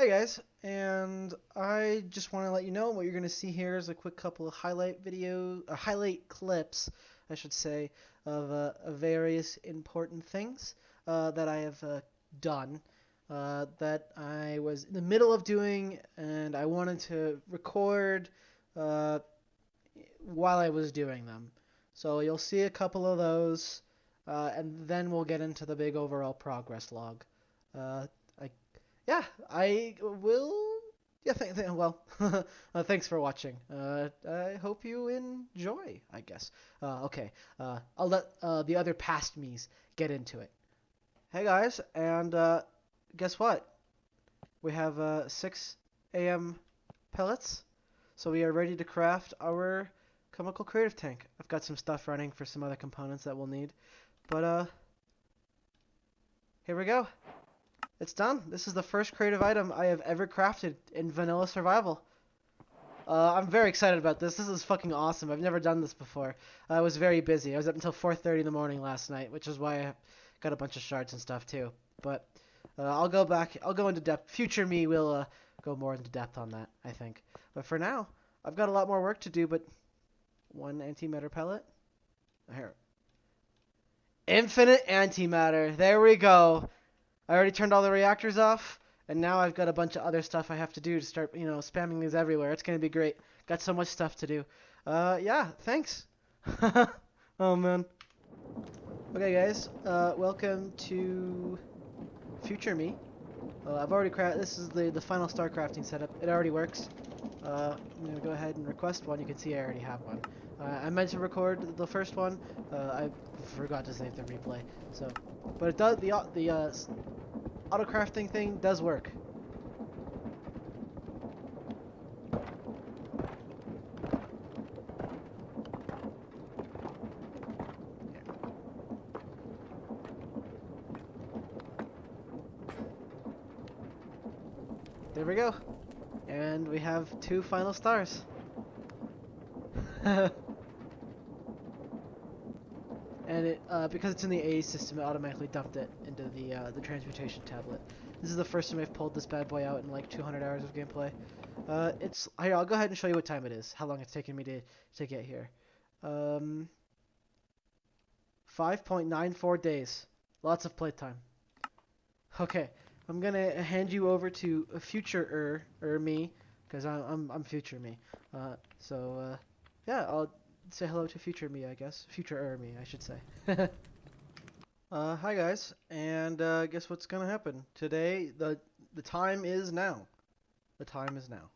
Hey guys, and I just want to let you know what you're going to see here is a quick couple of highlight clips, I should say, of various important things that I have done that I was in the middle of doing, and I wanted to record uh, while I was doing them. So you'll see a couple of those, and then we'll get into the big overall progress log. Uh, I yeah, I will. Yeah, well, thanks for watching. I hope you enjoy, I guess. Okay, I'll let the other past me's get into it. Hey guys, and guess what? We have 6 a.m. pellets, so we are ready to craft our chemical creative tank. I've got some stuff running for some other components that we'll need, but here we go. It's done. This is the first creative item I have ever crafted in vanilla survival. I'm very excited about this. This is fucking awesome. I've never done this before. I was very busy. I was up until 4:30 in the morning last night, which is why I got a bunch of shards and stuff too. But I'll go back. I'll go into depth. Future me will go more into depth on that, I think. But for now, I've got a lot more work to do. But one antimatter pellet. Here. Infinite antimatter. There we go. I already turned all the reactors off, and now I've got a bunch of other stuff I have to do to start, spamming these everywhere. It's gonna be great. Got so much stuff to do. Yeah, thanks. Oh man. Okay, guys. Welcome to future me. I've already This is the final star crafting setup. It already works. I'm gonna go ahead and request one. You can see I already have one. I meant to record the first one. I forgot to save the replay. So, but it does the auto crafting thing does work. There we go. And we have 2 final stars. And because it's in the A system, it automatically dumped it into the transmutation tablet. This is the first time I've pulled this bad boy out in like 200 hours of gameplay. Here, I'll go ahead and show you what time it is, how long it's taken me to get here. 5.94 days. Lots of playtime. Okay, I'm gonna hand you over to a future me, because I'm future me. Yeah, I'll say hello to future me, I guess. Future me, I should say. Hi guys, and guess what's gonna happen today? The time is now. The time is now.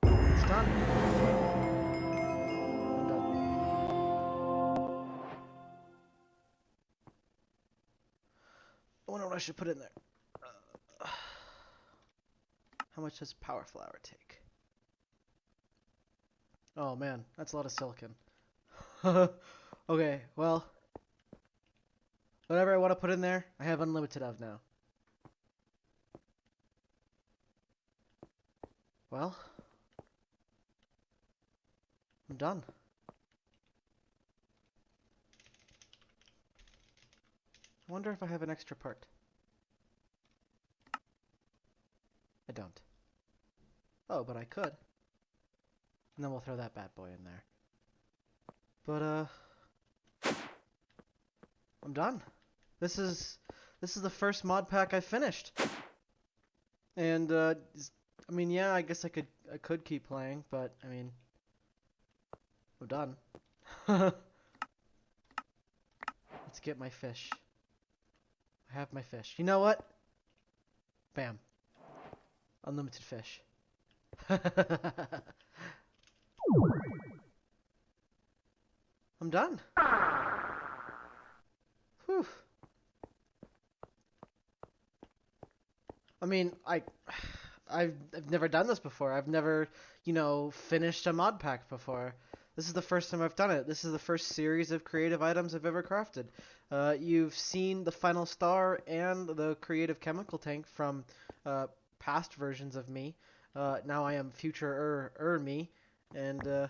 It's done. I'm done. I wonder what I should put in there. How much does power flower take? Oh man, that's a lot of silicon. Okay, well, whatever I want to put in there, I have unlimited of now. Well, I'm done. I wonder if I have an extra part. I don't. Oh, but I could. And then we'll throw that bad boy in there. But I'm done. This is the first mod pack I finished. And I mean, yeah, I guess I could keep playing, but I mean, I'm done. Let's get my fish. I have my fish. You know what? Bam. Unlimited fish. I'm done. Whew. I mean, I've never done this before. I've never, finished a mod pack before. This is the first time I've done it. This is the first series of creative items I've ever crafted. You've seen the final star and the creative chemical tank from past versions of me. Now I am future me, and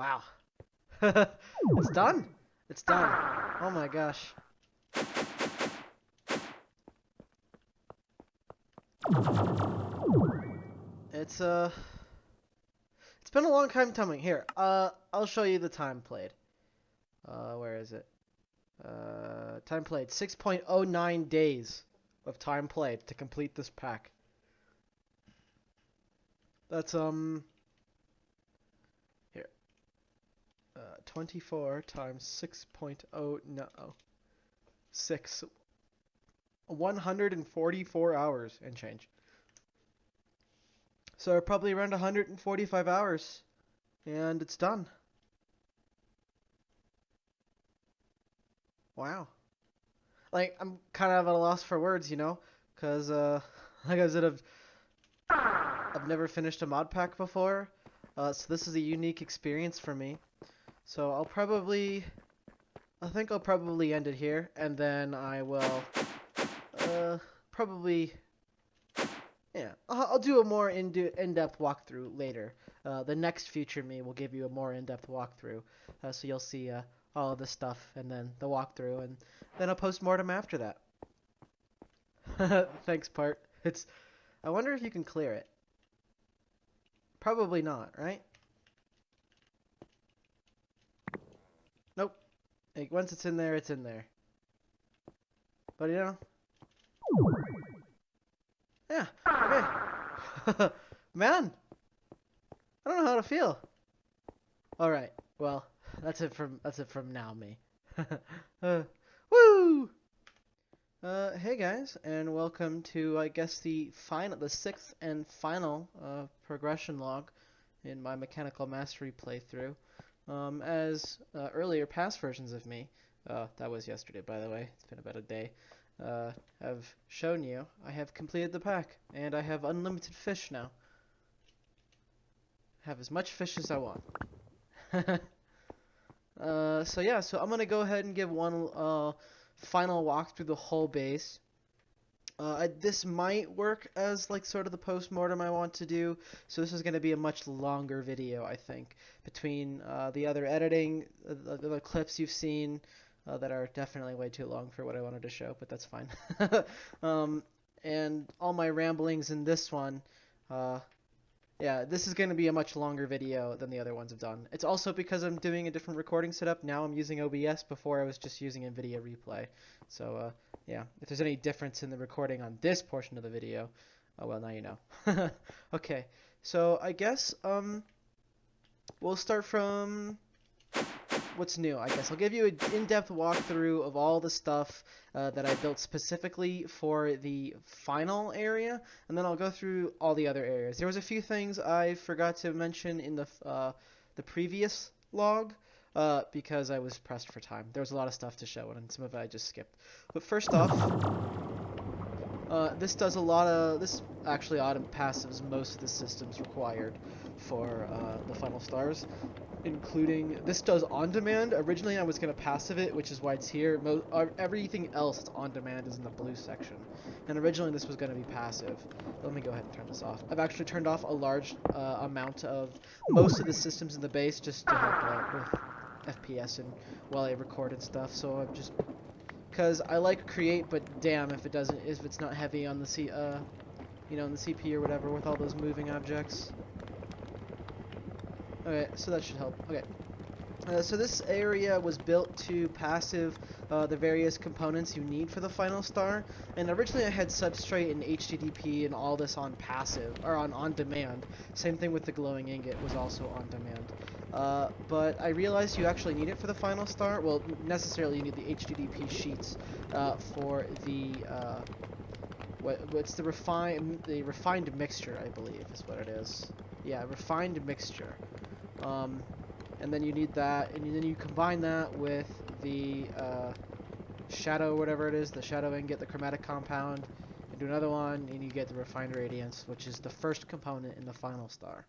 Wow. It's done. It's done. Oh my gosh. It's it's been a long time coming. Here, I'll show you the time played. Where is it? Time played 6.09 days of time played to complete this pack. That's here. 24 times 6.0 no 6 144 hours and change. So probably around 145 hours and it's done. Wow. Like I'm kind of at a loss for words, you know, cuz like I said I've never finished a mod pack before. So this is a unique experience for me. So I think I'll probably end it here, and then I will, probably, yeah, I'll do a more in-depth walkthrough later. The next future me will give you a more in-depth walkthrough, so you'll see all of this stuff, and then the walkthrough, and then I'll post-mortem after that. Thanks, part. I wonder if you can clear it. Probably not, right? Nope. Like, once it's in there, it's in there. But you know, yeah, okay. Man, I don't know how to feel. All right. Well, that's it from now me. uh, woo! Hey guys, and welcome to I guess the sixth and final progression log in my Mechanical Mastery playthrough. As earlier past versions of me, that was yesterday by the way. It's been about a day. Have shown you, I have completed the pack, and I have unlimited fish now. Have as much fish as I want. So yeah, so I'm gonna go ahead and give one final walk through the whole base. This might work as like sort of the post-mortem I want to do, so this is going to be a much longer video, I think, between the other editing, the clips you've seen that are definitely way too long for what I wanted to show, but that's fine. And all my ramblings in this one, yeah, this is going to be a much longer video than the other ones I've done. It's also because I'm doing a different recording setup. Now I'm using OBS. Before I was just using NVIDIA Replay. So, yeah, if there's any difference in the recording on this portion of the video, oh well, now you know. Okay, so I guess we'll start from what's new, I guess. I'll give you an in-depth walkthrough of all the stuff that I built specifically for the final area, and then I'll go through all the other areas. There was a few things I forgot to mention in the previous log because I was pressed for time. There was a lot of stuff to show, and some of it I just skipped. But first off, this actually passives most of the systems required for the final stars, including this does on demand. Originally I was going to passive it, which is why it's here. Everything else that's on demand is in the blue section, and originally this was going to be passive. Let me go ahead and turn this off. I've actually turned off a large amount of most of the systems in the base just to help with FPS and while I record and stuff. So I'm just, because I like create, but damn if it's not heavy on the you know, on the CPU or whatever with all those moving objects. Okay, so that should help. Okay. So this area was built to passive the various components you need for the final star, and originally I had substrate and HTTP and all this on passive, or on demand. Same thing with the glowing ingot was also on demand. But I realized you actually need it for the final star. Well, necessarily you need the HTTP sheets for the what's the refined mixture, I believe is what it is. Yeah, refined mixture. And then you need that, and then you combine that with the shadow, whatever it is, the shadow ingot, the chromatic compound, and do another one, and you get the refined radiance, which is the first component in the final star.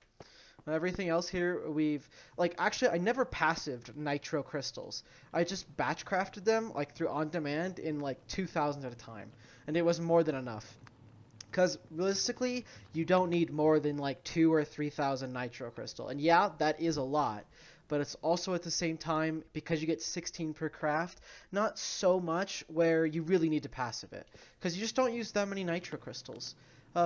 Everything else here, actually, I never passived nitro crystals. I just batch crafted them, like, through on demand in, like, 2,000 at a time, and it was more than enough. Because realistically, you don't need more than like 2,000 or 3,000 nitro crystal, and yeah, that is a lot. but it's also at the same time, because you get 16 per craft, not so much where you really need to passive it, because you just don't use that many nitro crystals.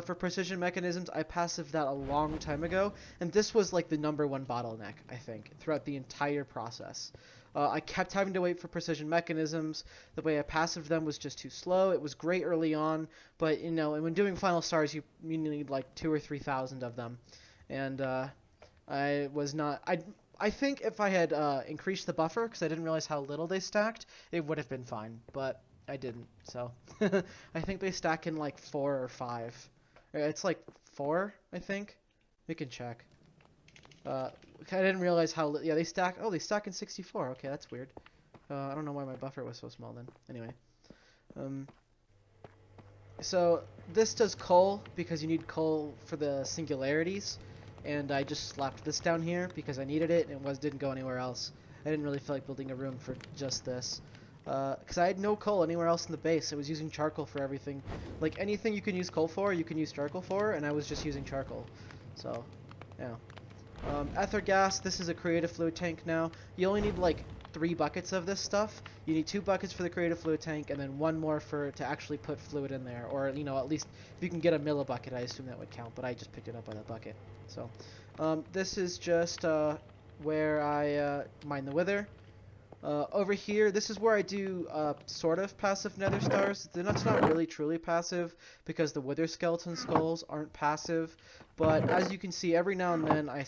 For precision mechanisms, I passived that a long time ago, and this was like the #1 bottleneck, I think, throughout the entire process. I kept having to wait for precision mechanisms. The way I passived them was just too slow. It was great early on, but and when doing final stars, you need like 2 or 3,000 of them, and I was not. I think if I had increased the buffer, because I didn't realize how little they stacked, it would have been fine, but I didn't. So I think they stack in like 4 or 5. It's like 4, I think. We can check. I didn't realize how. Yeah, they stack. Oh, they stack in 64. Okay, that's weird. I don't know why my buffer was so small then. Anyway. So this does coal because you need coal for the singularities, and I just slapped this down here because I needed it and didn't go anywhere else. I didn't really feel like building a room for just this. Because I had no coal anywhere else in the base. I was using charcoal for everything. Like anything you can use coal for, you can use charcoal for, and I was just using charcoal. So, yeah. Ether gas, this is a creative fluid tank now. You only need like 3 buckets of this stuff. You need 2 buckets for the creative fluid tank, and then 1 more to actually put fluid in there. Or, at least if you can get a millibucket, I assume that would count, but I just picked it up by the bucket. So, this is just where I mine the wither. Over here, this is where I do sort of passive nether stars. That's not really truly passive because the wither skeleton skulls aren't passive. But as you can see, every now and then I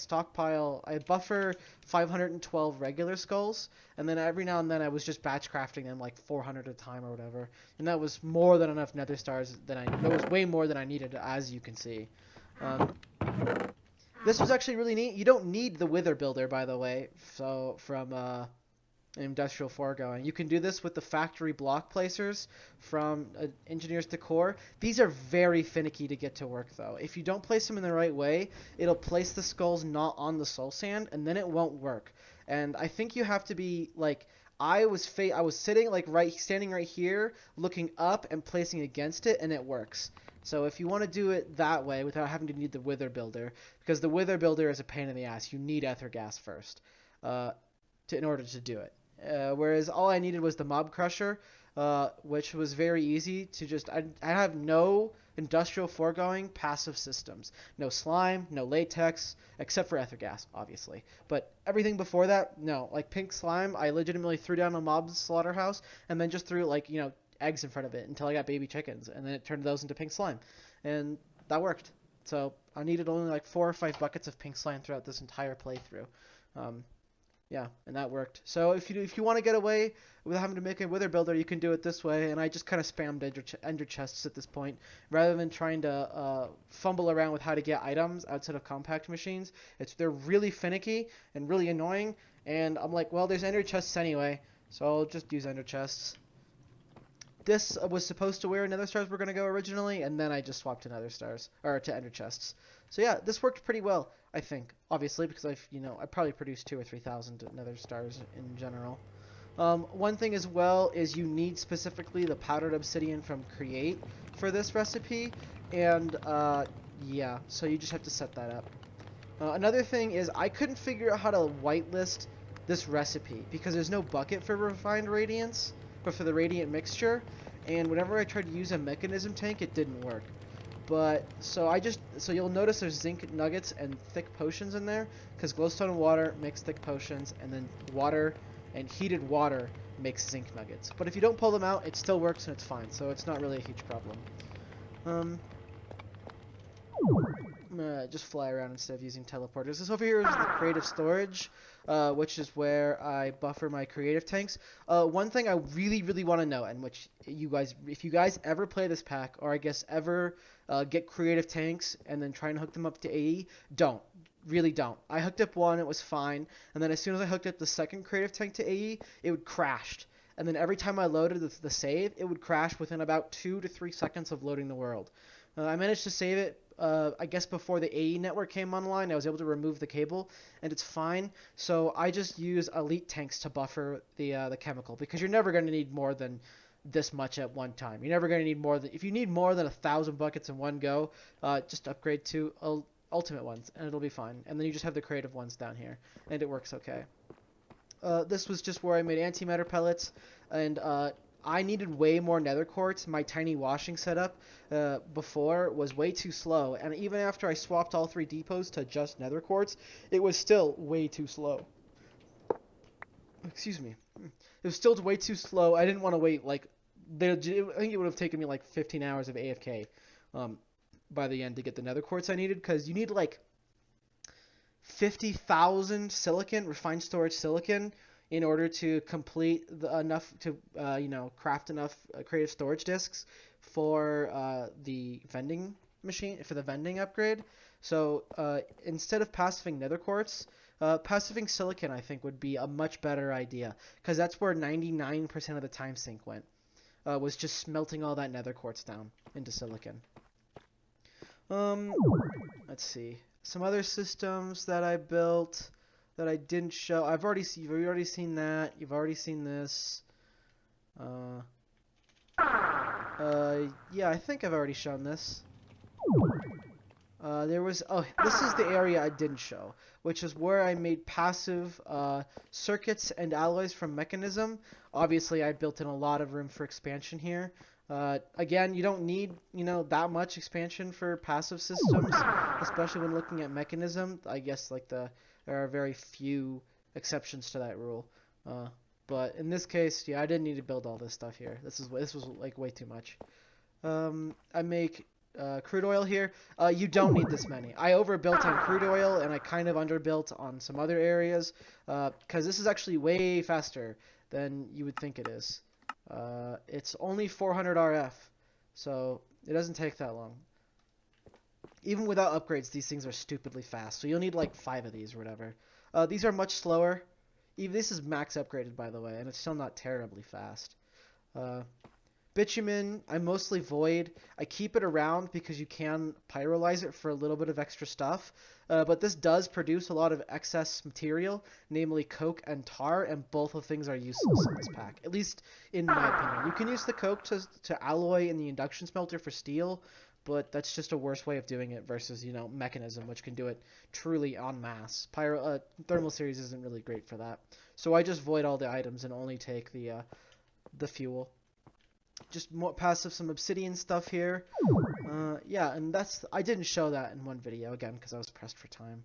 buffer 512 regular skulls, and then every now and then I was just batch crafting them like 400 at a time or whatever. And that was more than enough nether stars that was way more than I needed, as you can see. This was actually really neat. You don't need the wither builder, by the way, so from Industrial Foregoing. You can do this with the factory block placers from Engineer's Decor. These are very finicky to get to work, though. If you don't place them in the right way, it'll place the skulls not on the soul sand, and then it won't work. And I think you have to be like I was sitting like standing right here, looking up and placing against it, and it works. So if you want to do it that way without having to need the wither builder, because the wither builder is a pain in the ass, you need ether gas first in order to do it. Whereas all I needed was the mob crusher, which was very easy to just. I have no industrial foregoing passive systems. No slime, no latex, except for ether gas, obviously. But everything before that, no. Like pink slime, I legitimately threw down a mob slaughterhouse and then just threw eggs in front of it until I got baby chickens, and then it turned those into pink slime, and that worked. So I needed only like 4 or 5 buckets of pink slime throughout this entire playthrough. Yeah, and that worked. So if you want to get away with having to make a wither builder, you can do it this way. And I just kind of spammed ender chests at this point, rather than trying to fumble around with how to get items outside of compact machines. They're really finicky and really annoying. And I'm like, well, there's ender chests anyway, so I'll just use ender chests. This was supposed to where nether stars were going to go originally, and then I just swapped to nether stars, or to ender chests. So yeah, this worked pretty well, I think. Obviously, because I probably produced 2 or 3,000 nether stars in general. One thing as well is you need specifically the powdered obsidian from Create for this recipe, and yeah, so you just have to set that up. Another thing is I couldn't figure out how to whitelist this recipe because there's no bucket for refined radiance, but for the radiant mixture, and whenever I tried to use a mechanism tank, it didn't work. But so you'll notice there's zinc nuggets and thick potions in there because glowstone and water makes thick potions, and then water and heated water makes zinc nuggets. But if you don't pull them out, it still works and it's fine, so it's not really a huge problem. Just fly around instead of using teleporters. This over here is the creative storage, which is where I buffer my creative tanks. One thing I really, really want to know, and which if you guys ever play this pack, or I guess ever get creative tanks and then try and hook them up to AE, don't. Really don't. I hooked up one, it was fine, and then as soon as I hooked up the second creative tank to AE, it would crash. And then every time I loaded the save, it would crash within about 2 to 3 seconds of loading the world. I managed to save it, I guess before the AE network came online. I was able to remove the cable, and it's fine. So I just use elite tanks to buffer the chemical, because you're never going to need more than this much at one time. You're never going to need more than, if you need more than 1,000 buckets in one go, just upgrade to ultimate ones, and it'll be fine. And then you just have the creative ones down here, and it works okay. this was just where I made antimatter pellets, and I needed way more nether quartz. My tiny washing setup before was way too slow, and even after I swapped all 3 depots to just nether quartz, it was still way too slow. Excuse me. It was still way too slow. I didn't want to wait like I think it would have taken me like 15 hours of AFK by the end to get the nether quartz I needed, because you need like 50,000 silicon, refined storage silicon, in order to complete enough to craft enough creative storage disks for the vending machine, for the vending upgrade. So instead of passiving nether quartz, passiving silicon I think would be a much better idea, because that's where 99% of the time sink went. Was just smelting all that nether quartz down into silicon. Let's see. Some other systems that I built that I didn't show. You've already seen that. You've already seen this. Yeah, I think I've already shown this. This is the area I didn't show, which is where I made passive circuits and alloys from Mekanism. Obviously, I built in a lot of room for expansion here. Again, you don't need, that much expansion for passive systems, especially when looking at Mekanism. I guess there are very few exceptions to that rule. But in this case, yeah, I didn't need to build all this stuff here. This was like way too much. I make crude oil here. You don't need this many. I overbuilt on crude oil, and I kind of underbuilt on some other areas, because this is actually way faster than you would think it is. It's only 400 RF, so it doesn't take that long. Even without upgrades, these things are stupidly fast, so you'll need like 5 of these or whatever. These are much slower. Even this is max upgraded, by the way, and it's still not terribly fast. Bitumen, I mostly void. I keep it around because you can pyrolyze it for a little bit of extra stuff. But this does produce a lot of excess material, namely coke and tar, and both of things are useless in this pack, at least in my opinion. You can use the coke to alloy in the induction smelter for steel, but that's just a worse way of doing it versus, Mekanism, which can do it truly en masse. Thermal series isn't really great for that. So I just void all the items and only take the fuel. Just more passive some obsidian stuff here. Yeah, and I didn't show that in one video, again, because I was pressed for time.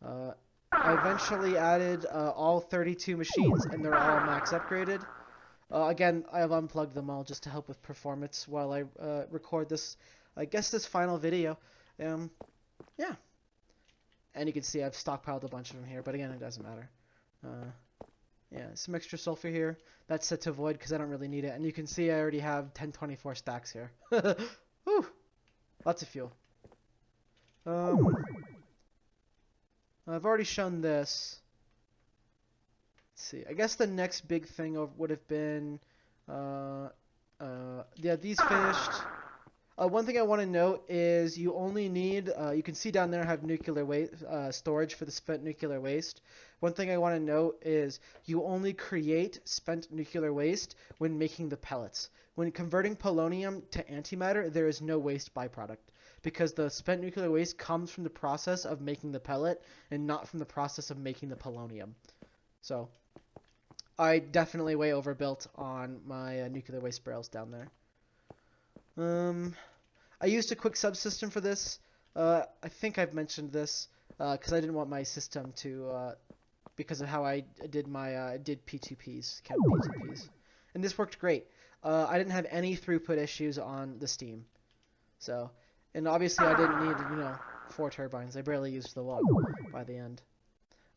I eventually added all 32 machines, and they're all max upgraded. Again, I have unplugged them all just to help with performance while I record this, I guess, this final video. Yeah. And you can see I've stockpiled a bunch of them here, but again, it doesn't matter. Yeah, some extra sulfur here. That's set to void because I don't really need it. And you can see I already have 1024 stacks here. Whew! Lots of fuel. I've already shown this. Let's see. I guess the next big thing would have been... yeah, these finished. One thing I want to note is you only need, you can see down there I have nuclear waste, storage for the spent nuclear waste. One thing I want to note is you only create spent nuclear waste when making the pellets. When converting polonium to antimatter, there is no waste byproduct, because the spent nuclear waste comes from the process of making the pellet and not from the process of making the polonium. So I definitely way overbuilt on my nuclear waste barrels down there. I used a quick subsystem for this. I think I've mentioned this because I didn't want my system to, because of how I did my did P2Ps, count P2Ps, and this worked great. I didn't have any throughput issues on the steam, so, and obviously I didn't need 4 turbines. I barely used the one by the end.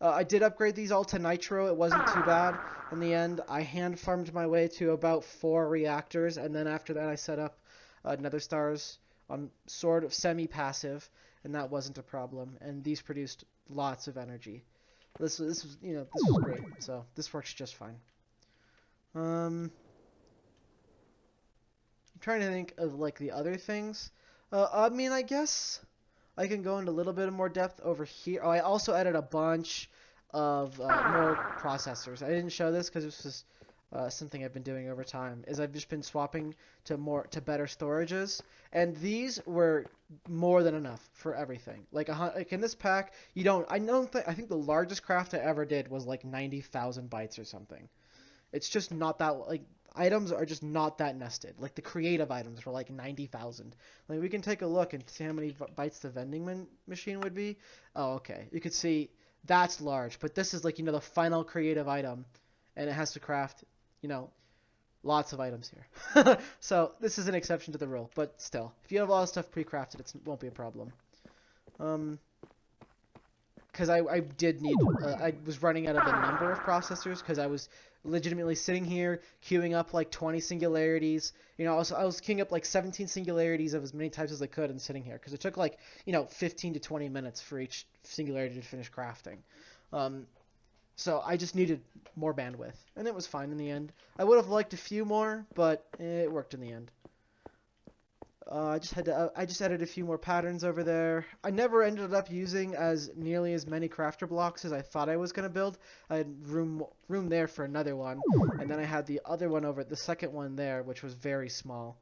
I did upgrade these all to nitro. It wasn't too bad in the end. I hand farmed my way to about 4 reactors, and then after that I set up nether stars on sort of semi-passive, and that wasn't a problem. And these produced lots of energy. This was this was great. So this works just fine. I'm trying to think of like the other things. I mean, I guess I can go into a little bit more depth over here. Oh, I also added a bunch of more processors. I didn't show this because this was something I've been doing over time is I've just been swapping to better storages, and these were more than enough for everything. Like in this pack, I think the largest craft I ever did was like 90,000 bytes or something. It's just not that like items are just not that nested. Like the creative items were like 90,000. Like we can take a look and see how many bytes the vending machine would be. Oh, okay. You could see that's large, but this is like the final creative item, and it has to craft you know lots of items here. So this is an exception to the rule, but still, if you have a lot of stuff pre-crafted, it won't be a problem. Um, because I did need I was running out of a number of processors because I was legitimately sitting here queuing up like 20 singularities. I was queuing up like 17 singularities of as many types as I could and sitting here because it took like 15 to 20 minutes for each singularity to finish crafting. Um, so I just needed more bandwidth, and it was fine in the end. I would have liked a few more, but it worked in the end. I just added a few more patterns over there. I never ended up using nearly as many crafter blocks as I thought I was gonna build. I had room there for another one, and then I had the other one over the second one there, which was very small.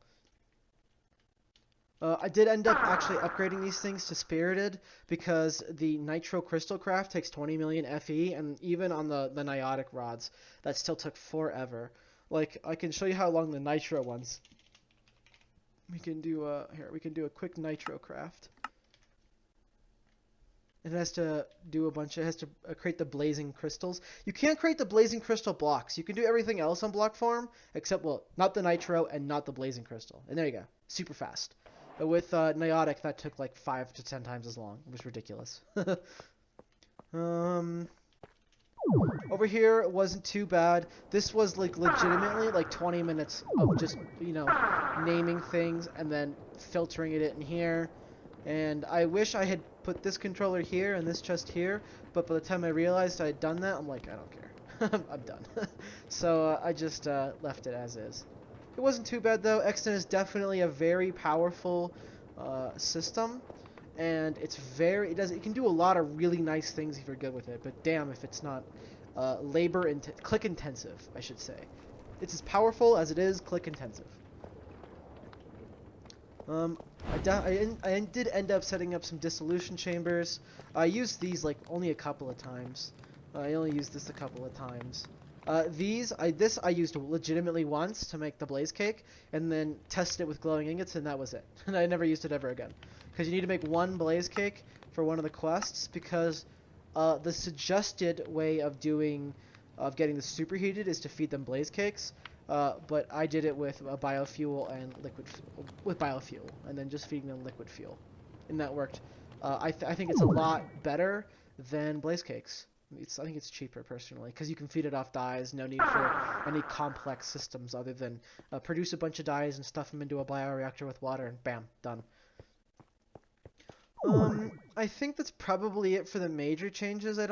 I did end up actually upgrading these things to Spirited because the Nitro Crystal Craft takes 20 million FE, and even on the Niotic rods, that still took forever. Like, I can show you how long the Nitro ones. We can do a quick Nitro craft. It has to it has to create the blazing crystals. You can't create the blazing crystal blocks. You can do everything else on block form, except, well, not the Nitro and not the blazing crystal. And there you go. Super fast. But with Niotic, that took like 5 to 10 times as long. It was ridiculous. Over here, it wasn't too bad. This was like legitimately like 20 minutes of just, naming things and then filtering it in here. And I wish I had put this controller here and this chest here, but by the time I realized I had done that, I'm like, I don't care. I'm done. So I just left it as is. It wasn't too bad though. Exton is definitely a very powerful system, and it can do a lot of really nice things if you're good with it. But damn if it's not click intensive, I should say. It's as powerful as it is click intensive. I did end up setting up some dissolution chambers. I used these like only a couple of times. I only used this a couple of times. This I used legitimately once to make the blaze cake, and then tested it with glowing ingots, and that was it. And I never used it ever again. Because you need to make one blaze cake for one of the quests, because the suggested way of getting the superheated is to feed them blaze cakes. But I did it with biofuel and biofuel, and then just feeding them liquid fuel, and that worked. I think it's a lot better than blaze cakes. I think it's cheaper personally because you can feed it off dyes. No need for any complex systems other than produce a bunch of dyes and stuff them into a bioreactor with water, and bam, done. I think that's probably it for the major changes. I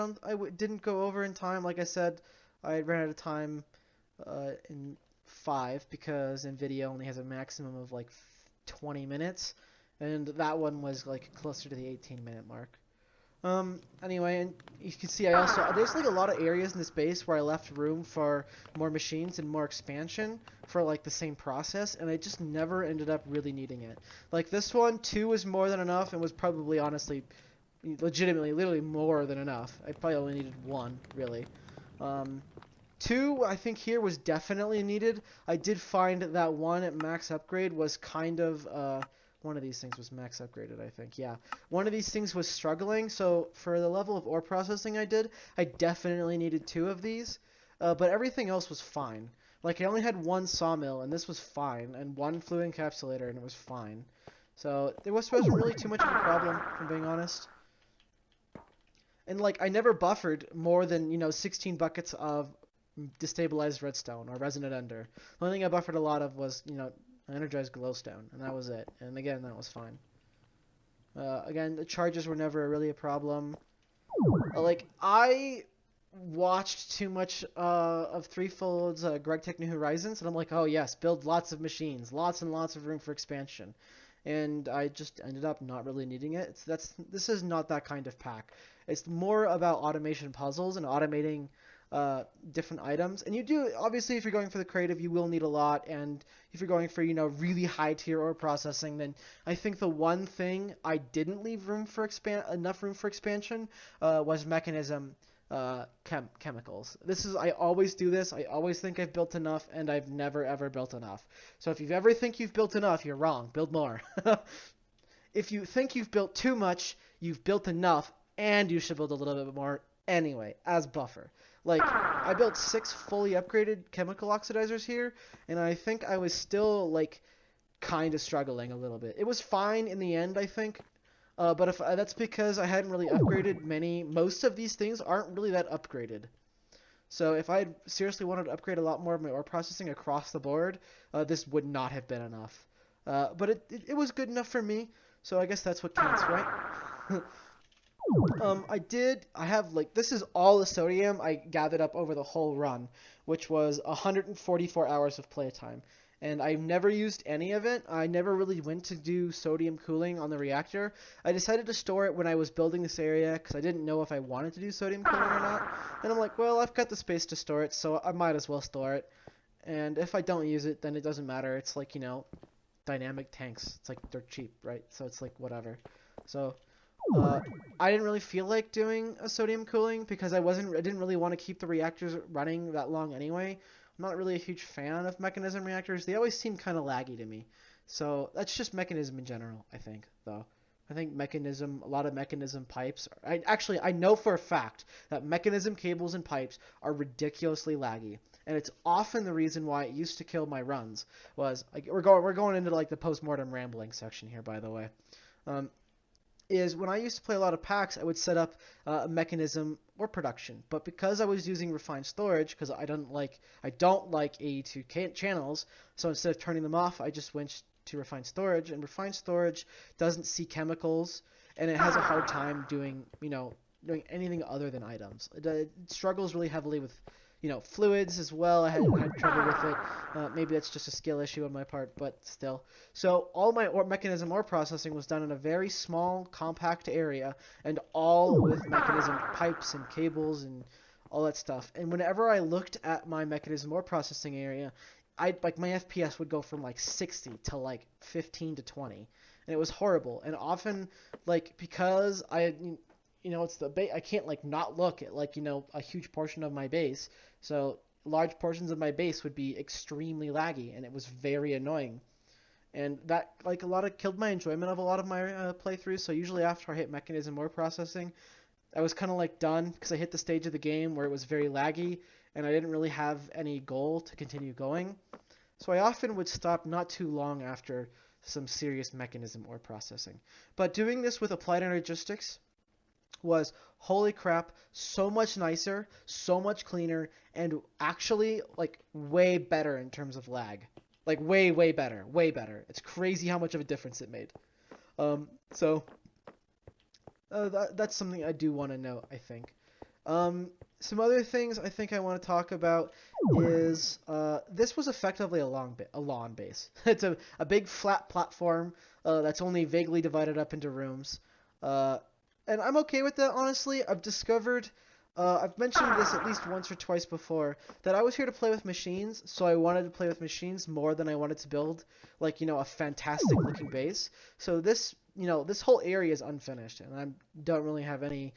didn't go over in time. Like I said, I ran out of time in 5 because NVIDIA only has a maximum of like 20 minutes, and that one was like closer to the 18-minute mark. Anyway, and you can see there's like a lot of areas in this base where I left room for more machines and more expansion for like the same process, and I just never ended up really needing it. Like this one, 2 was more than enough, and was probably honestly, legitimately, literally more than enough. I probably only needed 1, really. 2, I think here was definitely needed. I did find that 1 at max upgrade was kind of, one of these things was max upgraded, I think. Yeah. One of these things was struggling, so for the level of ore processing I did, I definitely needed 2 of these. But everything else was fine. Like, I only had 1 sawmill, and this was fine, and 1 fluid encapsulator, and it was fine. So, there wasn't really too much of a problem, if I'm being honest. And, like, I never buffered more than, 16 buckets of destabilized redstone or resonant ender. The only thing I buffered a lot of was, energized glowstone, and that was it. And again, that was fine. Again, the charges were never really a problem. I watched too much of Threefold's Greg Tech New Horizons, and I'm like, oh yes, build lots of machines, lots and lots of room for expansion. And I just ended up not really needing it. This is not that kind of pack. It's more about automation puzzles and automating different items. And you do, obviously, if you're going for the creative, you will need a lot. And if you're going for, really high tier ore processing, then I think the one thing I didn't leave enough room for expansion was mechanism chemicals. I always do this. I always think I've built enough, and I've never ever built enough. So if you ever think you've built enough, you're wrong. Build more. If you think you've built too much, you've built enough, and you should build a little bit more anyway, as buffer. Like, I built 6 fully upgraded chemical oxidizers here, and I think I was still, like, kind of struggling a little bit. It was fine in the end, I think, but if that's because I hadn't really upgraded many. Most of these things aren't really that upgraded. So if I had seriously wanted to upgrade a lot more of my ore processing across the board, this would not have been enough. But it was good enough for me, so I guess that's what counts, right? I have, like, this is all the sodium I gathered up over the whole run, which was 144 hours of playtime. And I've never used any of it. I never really went to do sodium cooling on the reactor. I decided to store it when I was building this area because I didn't know if I wanted to do sodium cooling or not. And I'm like, well, I've got the space to store it, so I might as well store it. And if I don't use it, then it doesn't matter. It's like, dynamic tanks. It's like they're cheap, right? So it's like whatever. So I didn't really feel like doing a sodium cooling because I didn't really want to keep the reactors running that long anyway. I'm not really a huge fan of mechanism reactors. They always seem kind of laggy to me. So that's just mechanism in general, I think, though. I think a lot of mechanism pipes. I know for a fact that mechanism cables and pipes are ridiculously laggy, and it's often the reason why it used to kill my runs. Was like we're going into like the post-mortem rambling section here, by the way. Is when I used to play a lot of packs, I would set up a mechanism or production. But because I was using refined storage, because I don't like AE2 channels, so instead of turning them off, I just went to refined storage. And refined storage doesn't see chemicals, and it has a hard time doing anything other than items. It struggles really heavily with fluids as well. I had trouble with it. Maybe that's just a skill issue on my part, but still. So all my mechanism ore processing was done in a very small, compact area, and all with mechanism pipes and cables and all that stuff. And whenever I looked at my mechanism ore processing area, my FPS would go from like 60 to like 15 to 20, and it was horrible. And often, because it's the base. I can't not look at a huge portion of my base. So large portions of my base would be extremely laggy, and it was very annoying. And that killed my enjoyment of a lot of my playthroughs. So usually after I hit mechanism ore processing, I was kind of done because I hit the stage of the game where it was very laggy, and I didn't really have any goal to continue going. So I often would stop not too long after some serious mechanism ore processing. But doing this with Applied Energistics was, holy crap, so much nicer, so much cleaner, and actually way better in terms of lag. Way better, way better. It's crazy how much of a difference it made. That's something I do want to note, I think. Some other things I think I want to talk about is this was effectively a lawn base. It's a big flat platform that's only vaguely divided up into rooms. And I'm okay with that, honestly. I've mentioned this at least once or twice before, that I was here to play with machines, so I wanted to play with machines more than I wanted to build, a fantastic looking base. So this whole area is unfinished, and I don't really have any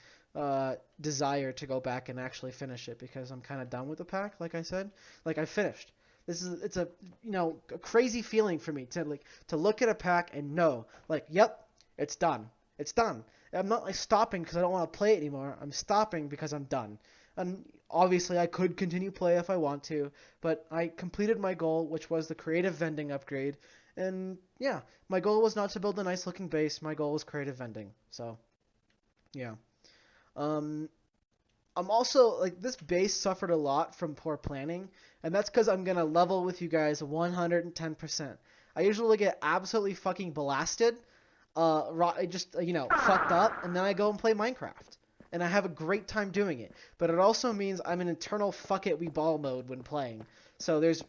desire to go back and actually finish it, because I'm kind of done with the pack, like I said. I finished. It's a crazy feeling for me to look at a pack and know, yep, it's done. It's done. I'm not stopping because I don't want to play it anymore. I'm stopping because I'm done. And obviously I could continue play if I want to, but I completed my goal, which was the creative vending upgrade. And yeah, my goal was not to build a nice looking base. My goal was creative vending. So yeah. I'm also this base suffered a lot from poor planning, and that's because I'm gonna level with you guys 110%. I usually get absolutely fucking blasted. Fucked up, and then I go and play Minecraft. And I have a great time doing it. But it also means I'm in eternal fuck it we ball mode when playing. So there's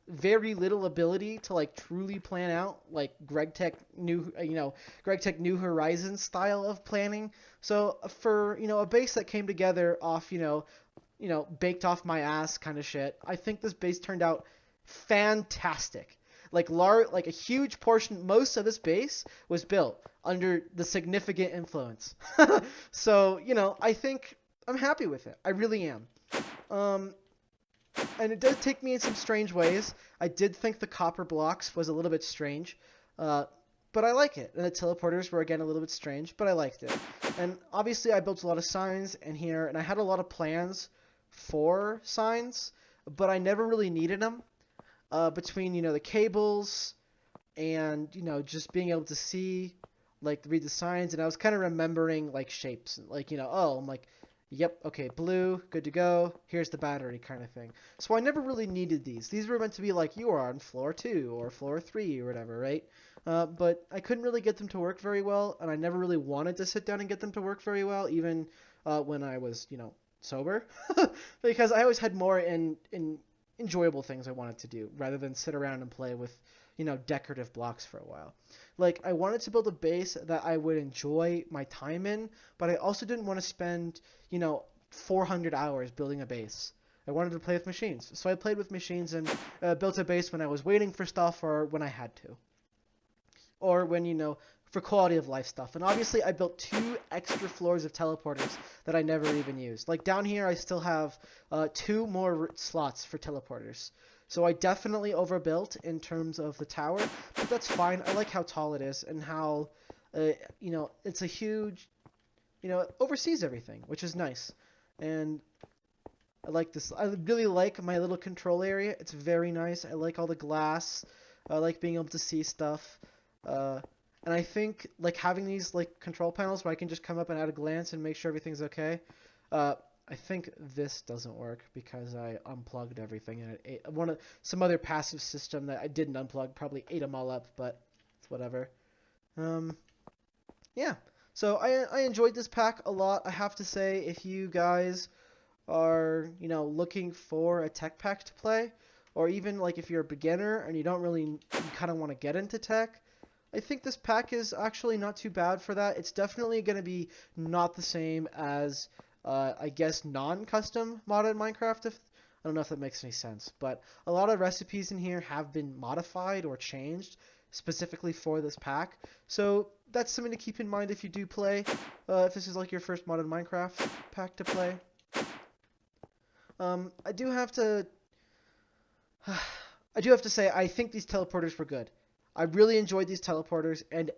very little ability to truly plan out GregTech New Horizons style of planning. So for a base that came together off baked off my ass kind of shit, I think this base turned out fantastic. Like a huge portion, most of this base was built under the significant influence. So, I think I'm happy with it. I really am. Um, and it does take me in some strange ways. I did think the copper blocks was a little bit strange, uh, but I like it. And the teleporters were again a little bit strange, but I liked it. And obviously, I built a lot of signs in here, and I had a lot of plans for signs, but I never really needed them. Between the cables and just being able to see, like, read the signs, and I was kind of remembering like shapes, like oh, I'm like, yep, okay, blue, good to go, here's the battery kind of thing. So I never really needed these were meant to be like, you are on floor 2 or floor 3 or whatever, right? But I couldn't really get them to work very well, and I never really wanted to sit down and get them to work very well, even when I was sober. Because I always had more in enjoyable things I wanted to do rather than sit around and play with decorative blocks for a while. Like, I wanted to build a base that I would enjoy my time in, but I also didn't want to spend 400 hours building a base. I wanted to play with machines, so I played with machines and built a base when I was waiting for stuff or when I had to, or when for quality of life stuff. And obviously I built 2 extra floors of teleporters that I never even used. Like, down here I still have 2 more slots for teleporters. So I definitely overbuilt in terms of the tower, but that's fine. I like how tall it is and how it's a huge, it oversees everything, which is nice. And I like this. I really like my little control area. It's very nice. I like all the glass. I like being able to see stuff. And I think like having these like control panels where I can just come up and at a glance and make sure everything's okay. I think this doesn't work because I unplugged everything and it ate some other passive system that I didn't unplug probably ate them all up, but it's whatever. Yeah. So I enjoyed this pack a lot. I have to say, if you guys are looking for a tech pack to play, or even like if you're a beginner and you kind of want to get into tech, I think this pack is actually not too bad for that. It's definitely going to be not the same as, I guess, non-custom modded Minecraft. I don't know if that makes any sense, but a lot of recipes in here have been modified or changed specifically for this pack. So that's something to keep in mind if you do play, if this is like your first modded Minecraft pack to play. I do have to say, I think these teleporters were good. I really enjoyed these teleporters, and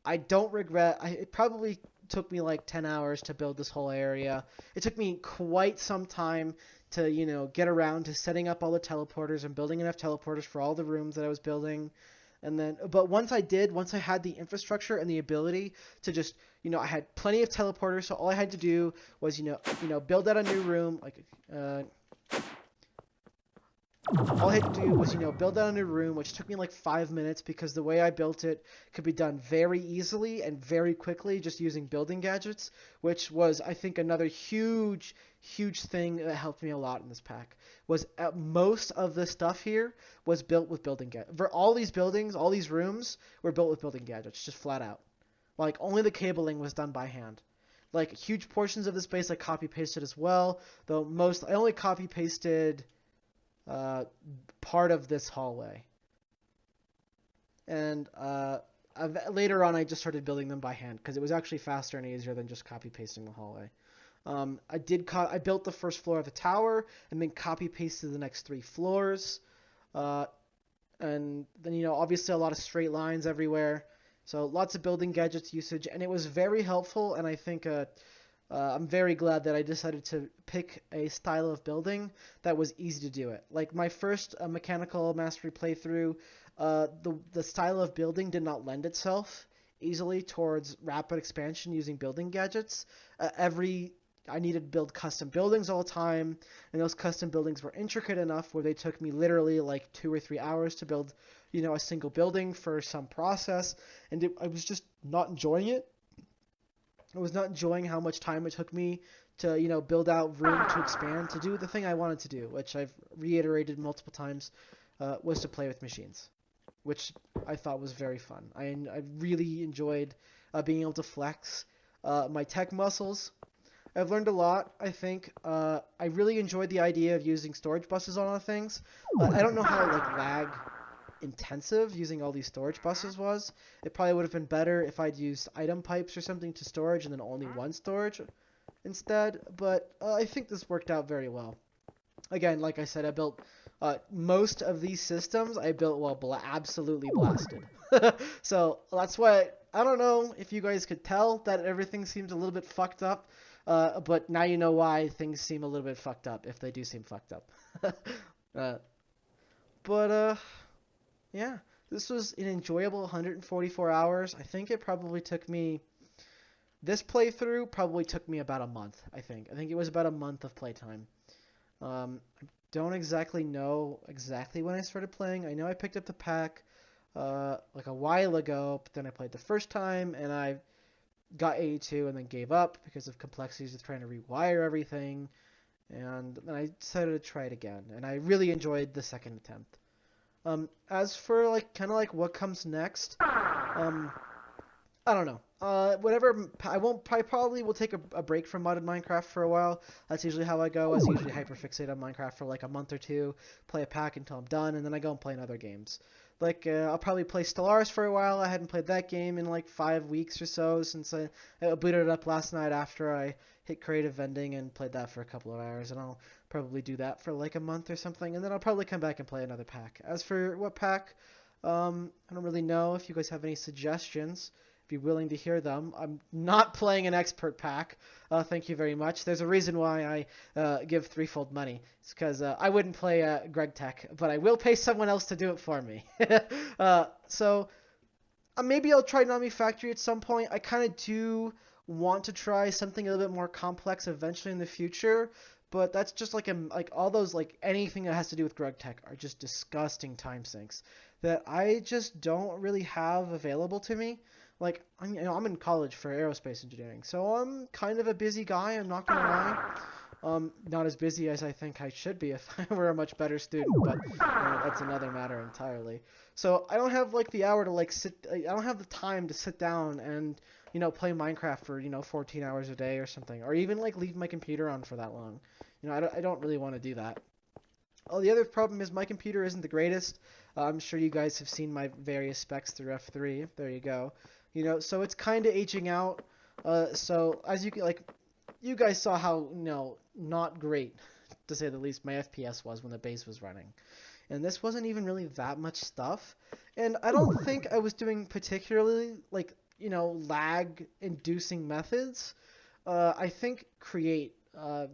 I don't regret. It probably took me like 10 hours to build this whole area. It took me quite some time to, get around to setting up all the teleporters and building enough teleporters for all the rooms that I was building. And then, but once I had the infrastructure and the ability to just, I had plenty of teleporters, so all I had to do was, build out a new room, like, all I had to do was, build out a new room, which took me like 5 minutes because the way I built it could be done very easily and very quickly just using building gadgets, which was, I think, another huge, huge thing that helped me a lot in this pack. Was most of the stuff here was built with building gadgets. For all these buildings, all these rooms were built with building gadgets, just flat out. Like, only the cabling was done by hand. Like, huge portions of the space I copy-pasted as well, though I only copy-pasted part of this hallway. And later on, I just started building them by hand because it was actually faster and easier than just copy-pasting the hallway. I built the first floor of the tower and then copy-pasted the next 3 floors. And then, obviously a lot of straight lines everywhere. So lots of building gadgets usage, and it was very helpful, and I think I'm very glad that I decided to pick a style of building that was easy to do it. Like my first mechanical mastery playthrough, the style of building did not lend itself easily towards rapid expansion using building gadgets. I needed to build custom buildings all the time, and those custom buildings were intricate enough where they took me literally like 2 or 3 hours to build, a single building for some process, and I was just not enjoying it. I was not enjoying how much time it took me to, build out room to expand, to do the thing I wanted to do, which I've reiterated multiple times, was to play with machines, which I thought was very fun. I really enjoyed being able to flex my tech muscles. I've learned a lot, I think. I really enjoyed the idea of using storage buses on all things. I don't know how like lag intensive using all these storage buses was. It probably would have been better if I'd used item pipes or something to storage and then only one storage instead, but I think this worked out very well. Again, like I said, I built most of these systems. I built while absolutely blasted. So that's why I don't know if you guys could tell that everything seems a little bit fucked up. But now you know why things seem a little bit fucked up if they do seem fucked up. uh, but yeah, this was an enjoyable 144 hours. I think it probably took me this playthrough probably took me about a month. I think it was about a month of playtime. I don't exactly know exactly when I started playing. I know I picked up the pack like a while ago, but then I played the first time and I got 82 and then gave up because of complexities of trying to rewire everything. And then I decided to try it again, and I really enjoyed the second attempt. As for like kind of like what comes next, I don't know. Whatever. I probably will take a break from modded Minecraft for a while. That's usually how I go. I usually hyperfixate on Minecraft for like a month or two, play a pack until I'm done, and then I go and play in other games. Like I'll probably play Stellaris for a while. I hadn't played that game in like 5 weeks or so since I booted it up last night after I hit creative vending and played that for a couple of hours, and I'll probably do that for like a month or something, and then I'll probably come back and play another pack. As for what pack, I don't really know if you guys have any suggestions. Be willing to hear them. I'm not playing an expert pack. Thank you very much. There's a reason why I give threefold money. It's because I wouldn't play Greg Tech, but I will pay someone else to do it for me. So maybe I'll try Nami Factory at some point. I kind of do want to try something a little bit more complex eventually in the future, but that's just like all those like anything that has to do with Greg Tech are just disgusting time sinks that I just don't really have available to me. Like I'm in college for aerospace engineering, so I'm kind of a busy guy. I'm not gonna lie. Not as busy as I think I should be if I were a much better student, but that's another matter entirely. So I don't have like the hour to like sit. I don't have the time to sit down and play Minecraft for 14 hours a day or something, or even like leave my computer on for that long. I don't really want to do that. Oh, the other problem is my computer isn't the greatest. I'm sure you guys have seen my various specs through F3. There you go. So it's kind of aging out. So as you guys saw how not great, to say the least, my FPS was when the base was running, and this wasn't even really that much stuff. And I don't think I was doing particularly like lag-inducing methods. I think create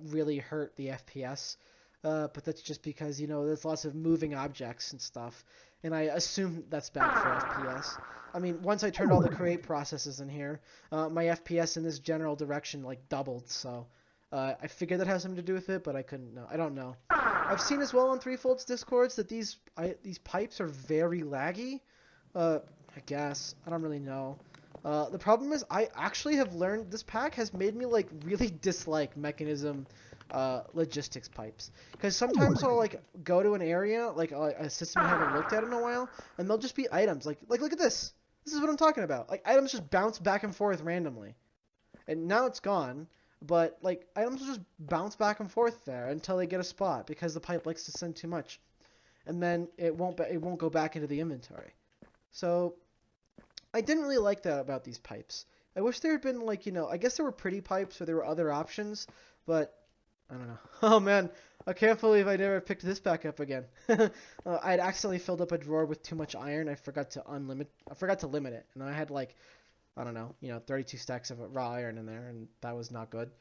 really hurt the FPS. But that's just because there's lots of moving objects and stuff, and I assume that's bad for FPS. I mean, once I turned all the create processes in here, my FPS in this general direction like doubled. So I figured that has something to do with it, but I couldn't know. I don't know. I've seen as well on Threefold's discords that these pipes are very laggy. I guess I don't really know. The problem is I actually have learned this pack has made me like really dislike Mekanism logistics pipes, because sometimes I'll like go to an area like a system I haven't looked at in a while, and they'll just be items like look at this. This is what I'm talking about. Like items just bounce back and forth randomly, and now it's gone. But like items will just bounce back and forth there until they get a spot because the pipe likes to send too much, and then it won't go back into the inventory. So I didn't really like that about these pipes. I wish there had been like I guess there were pretty pipes or there were other options, but I don't know. Oh man, I can't believe I never picked this back up again. I'd accidentally filled up a drawer with too much iron. I forgot to limit it, and I had like, I don't know, 32 stacks of raw iron in there, and that was not good.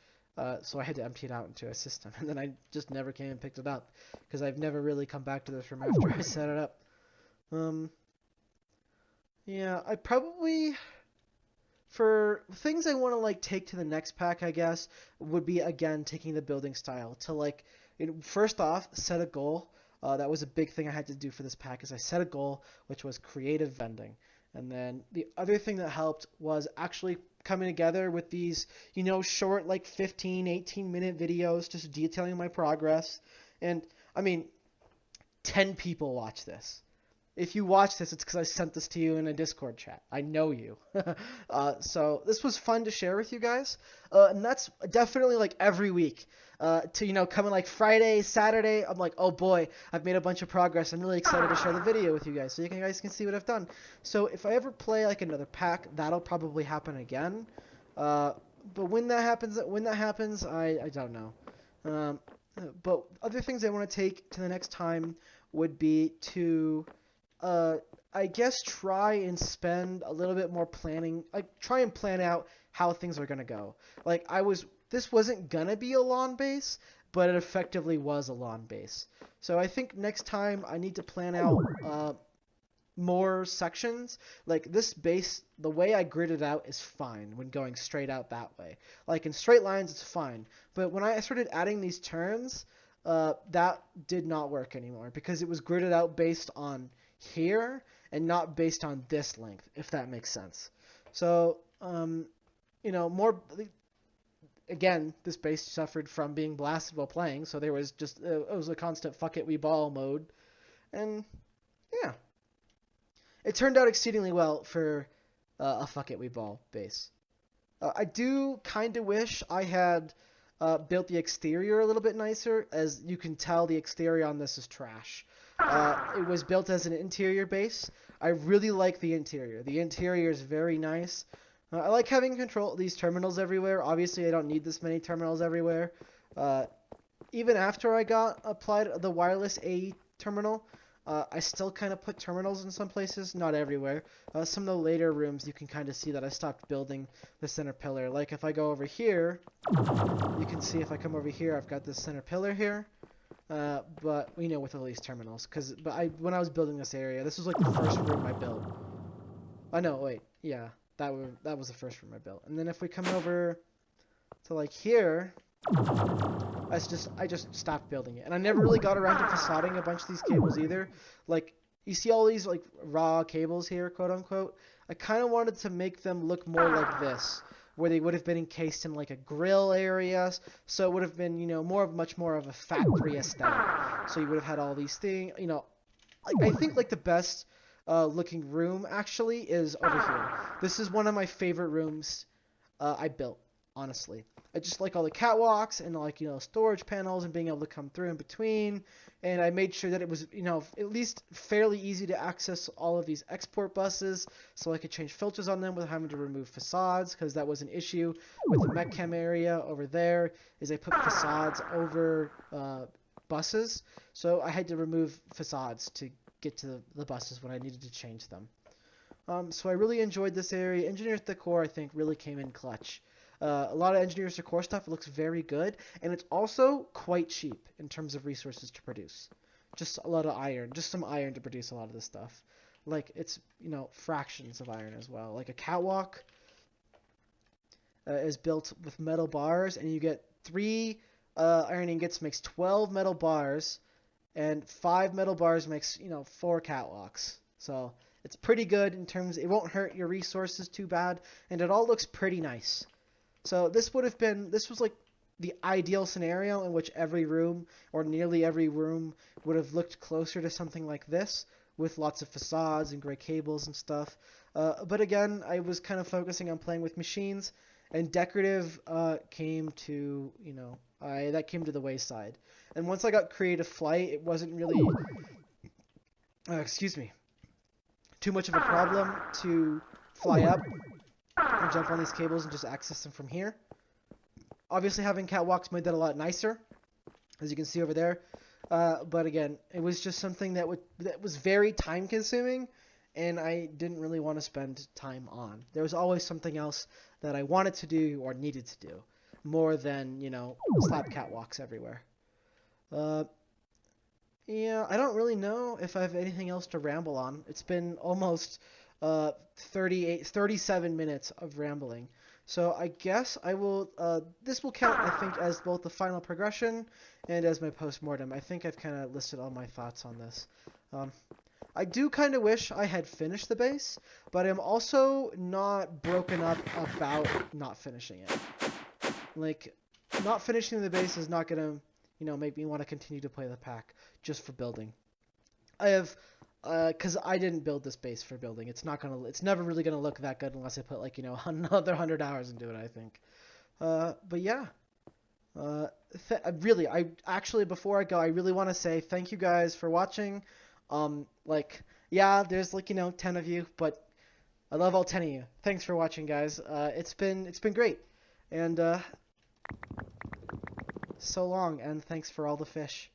So I had to empty it out into a system, and then I just never came and picked it up because I've never really come back to this room after I set it up. Yeah, I probably for things I want to like take to the next pack, I guess, would be again taking the building style to like first off set a goal. That was a big thing I had to do for this pack is I set a goal which was creative vending. And then the other thing that helped was actually coming together with these, short like 15, 18-minute videos just detailing my progress. And I mean, 10 people watch this. If you watch this, it's because I sent this to you in a Discord chat. I know you. So this was fun to share with you guys. And that's definitely like every week. Coming like Friday, Saturday, I'm like, oh boy, I've made a bunch of progress. I'm really excited to share the video with you guys so guys can see what I've done. So if I ever play like another pack, that'll probably happen again. But when that happens, I don't know. Um, but other things I want to take to the next time would be to I guess try and spend a little bit more planning, like try and plan out how things are gonna go. This wasn't gonna be a lawn base, but it effectively was a lawn base. So I think next time I need to plan out more sections. Like this base, the way I grid it out is fine when going straight out that way. Like in straight lines, it's fine. But when I started adding these turns, that did not work anymore because it was gridded out based on here and not based on this length, if that makes sense. So, more again, this base suffered from being blasted while playing, so there was just it was a constant fuck it we ball mode, and yeah, it turned out exceedingly well for a fuck it we ball base. I do kind of wish I had built the exterior a little bit nicer. As you can tell, the exterior on this is trash. It was built as an interior base. I really like the interior. The interior is very nice. I like having control of these terminals everywhere. Obviously, I don't need this many terminals everywhere. Even after I got applied the wireless AE terminal, I still kind of put terminals in some places, not everywhere. Some of the later rooms, you can kind of see that I stopped building the center pillar. Like if I go over here, you can see if I come over here, I've got this center pillar here. But with all these terminals, when I was building this area, this was like the first room I built. Oh no, wait, yeah, that was the first room I built. And then if we come over to like here, I just stopped building it, and I never really got around to facading a bunch of these cables either. Like you see all these like raw cables here, quote unquote. I kind of wanted to make them look more like this, where they would have been encased in like a grill area, so it would have been much more of a factory aesthetic. So you would have had all these things, I think like the best looking room actually is over here. This is one of my favorite rooms I built, honestly. I just like all the catwalks and like storage panels and being able to come through in between. And I made sure that it was at least fairly easy to access all of these export buses, so I could change filters on them without having to remove facades, because that was an issue with the mech chem area over there. Is I put facades over buses, so I had to remove facades to get to the buses when I needed to change them. So I really enjoyed this area. Engineers Decor, I think, really came in clutch. A lot of Engineers Decor stuff looks very good, and it's also quite cheap in terms of resources to produce. Just a lot of iron, just some iron to produce a lot of this stuff. Like, it's, fractions of iron as well. Like, a catwalk is built with metal bars, and you get 3 iron ingots makes 12 metal bars, and 5 metal bars makes, 4 catwalks. So it's pretty good in terms, it won't hurt your resources too bad, and it all looks pretty nice. So this was like the ideal scenario in which every room, or nearly every room, would have looked closer to something like this, with lots of facades and gray cables and stuff. But again, I was kind of focusing on playing with machines, and decorative came to, that came to the wayside. And once I got Creative Flight, it wasn't really, too much of a problem to fly up and jump on these cables and just access them from here. Obviously, having catwalks made that a lot nicer, as you can see over there. But again, it was just something that was very time-consuming, and I didn't really want to spend time on. There was always something else that I wanted to do or needed to do, more than, slap catwalks everywhere. Yeah, I don't really know if I have anything else to ramble on. It's been almost 37 minutes of rambling. So I guess I will, this will count, I think, as both the final progression and as my post-mortem. I think I've kind of listed all my thoughts on this. I do kind of wish I had finished the base, but I'm also not broken up about not finishing it. Like, not finishing the base is not going to, make me want to continue to play the pack just for building. I have Because I didn't build this base for building. It's never really gonna look that good unless I put like, another 100 hours into it, I think. But yeah. Really, I actually, before I go, I really want to say thank you guys for watching. Like, yeah, there's like, 10 of you, but I love all 10 of you. Thanks for watching, guys. It's been great. And, so long, and thanks for all the fish.